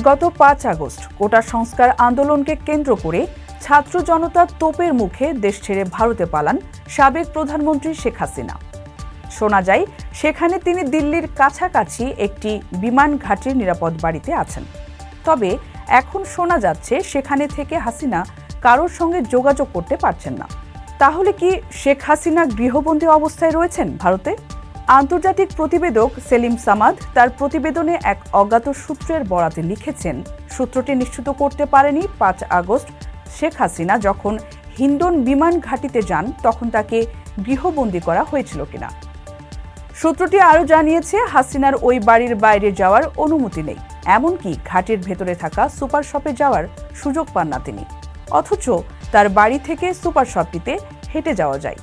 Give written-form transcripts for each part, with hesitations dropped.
গত ৫ আগস্ট কোটা সংস্কার আন্দোলনকে কেন্দ্র করে ছাত্র জনতার তোপের মুখে দেশ ছেড়ে ভারতে পালান সাবেক প্রধানমন্ত্রী শেখ হাসিনা। শোনা যায় সেখানে তিনি দিল্লির কাছাকাছি একটি বিমান ঘাঁটির নিরাপদ বাড়িতে আছেন। তবে এখন শোনা যাচ্ছে সেখানে থেকে হাসিনা কারোর সঙ্গে যোগাযোগ করতে পারছেন না। তাহলে কি শেখ হাসিনা গৃহবন্দী অবস্থায় রয়েছেন ভারতে? আন্তর্জাতিক প্রতিবেদক সেলিম সামাদ তার প্রতিবেদনে এক অজ্ঞাত সূত্রের বরাতে লিখেছেন, সূত্রটি নিশ্চিত করতে পারেনি ৫ আগস্ট শেখ হাসিনা যখন হিন্ডন বিমান ঘাঁটিতে যান তখন তাকে গৃহবন্দী করা হয়েছিল কিনা। সূত্রটি আরও জানিয়েছে, হাসিনার ওই বাড়ির বাইরে যাওয়ার অনুমতি নেই, এমনকি ঘাঁটির ভেতরে থাকা সুপার শপে যাওয়ার সুযোগ পান না তিনি, অথচ তার বাড়ি থেকে সুপার শপটিতে হেঁটে যাওয়া যায়।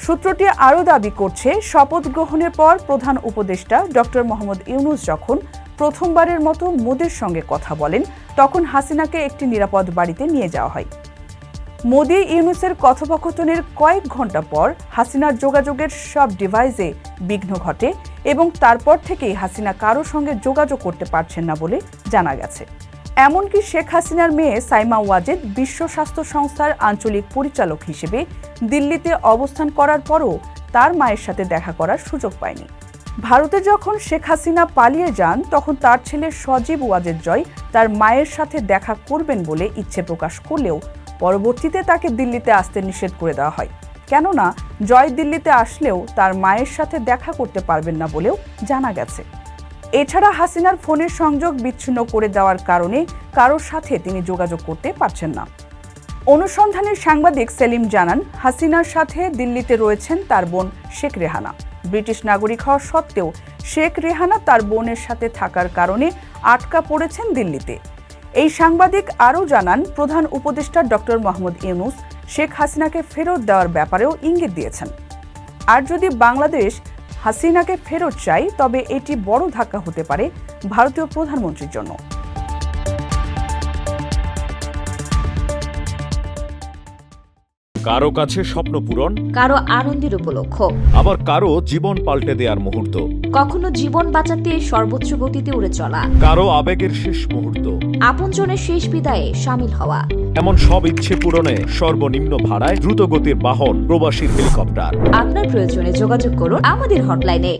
সূত্রটি আরও দাবি করছে, শপথ গ্রহণের পর প্রধান উপদেষ্টা ডক্টর মোহাম্মদ ইউনূস যখন প্রথমবারের মতো মোদির সঙ্গে কথা বলেন তখন হাসিনাকে একটি নিরাপদ বাড়িতে নিয়ে যাওয়া হয়। মোদি ইউনূসের কথোপকথনের কয়েক ঘন্টা পর হাসিনার যোগাযোগের সব ডিভাইসে বিঘ্ন ঘটে এবং তারপর থেকেই হাসিনা কারো সঙ্গে যোগাযোগ করতে পারছেন না বলে জানা গেছে। এমনকি শেখ হাসিনার মেয়ে সাইমা ওয়াজেদ বিশ্ব স্বাস্থ্য সংস্থার আঞ্চলিক পরিচালক হিসেবে দিল্লিতে অবস্থান করার পরও তার মায়ের সাথে দেখা করার সুযোগ পায়নি। ভারতে যখন শেখ হাসিনা পালিয়ে যান তখন তার ছেলে সজীব ওয়াজেদ জয় তার মায়ের সাথে দেখা করবেন বলে ইচ্ছে প্রকাশ করলেও পরবর্তীতে তাকে দিল্লিতে আসতে নিষেধ করে দেওয়া হয়, কেননা জয় দিল্লিতে আসলেও তার মায়ের সাথে দেখা করতে পারবেন না বলেও জানা গেছে। এছাড়া হাসিনার ফোনের সংযোগ বিচ্ছিন্ন করে দেওয়ার কারণে কারোর সাথে তিনি যোগাযোগ করতে পারছেন না। অনুসন্ধানের সাংবাদিক সেলিম জানান, হাসিনার সাথে দিল্লিতে রয়েছেন তার বোন শেখ রেহানা। ব্রিটিশ নাগরিক হওয়া সত্ত্বেও শেখ রেহানা তার বোনের সাথে থাকার কারণে আটকা পড়েছেন দিল্লিতে। এই সাংবাদিক আরও জানান, প্রধান উপদেষ্টা ডক্টর মোহাম্মদ ইউনূস শেখ হাসিনাকে ফেরত দেওয়ার ব্যাপারেও ইঙ্গিত দিয়েছেন। আর যদি বাংলাদেশ হাসিনাকে ফেরত চায় তবে এটি বড় ধাক্কা হতে পারে ভারতীয় প্রধানমন্ত্রীর জন্য। কারো কাছে স্বপ্ন পূরণ, কারো আনন্দের উপলক্ষ, আবার কারো জীবন পাল্টে দেওয়ার মুহূর্ত, কখনো জীবন বাঁচাতে সর্বোচ্চ গতিতে উড়ে চলা, কারো আবেগের শেষ মুহূর্ত, আপনজনের শেষ বিদায়ে সামিল হওয়া, এমন সব ইচ্ছে পূরণে সর্বনিম্ন ভাড়ায় দ্রুতগতির বাহন প্রবাসী হেলিকপ্টার। আপনার প্রয়োজনে যোগাযোগ করুন আমাদের হটলাইনে।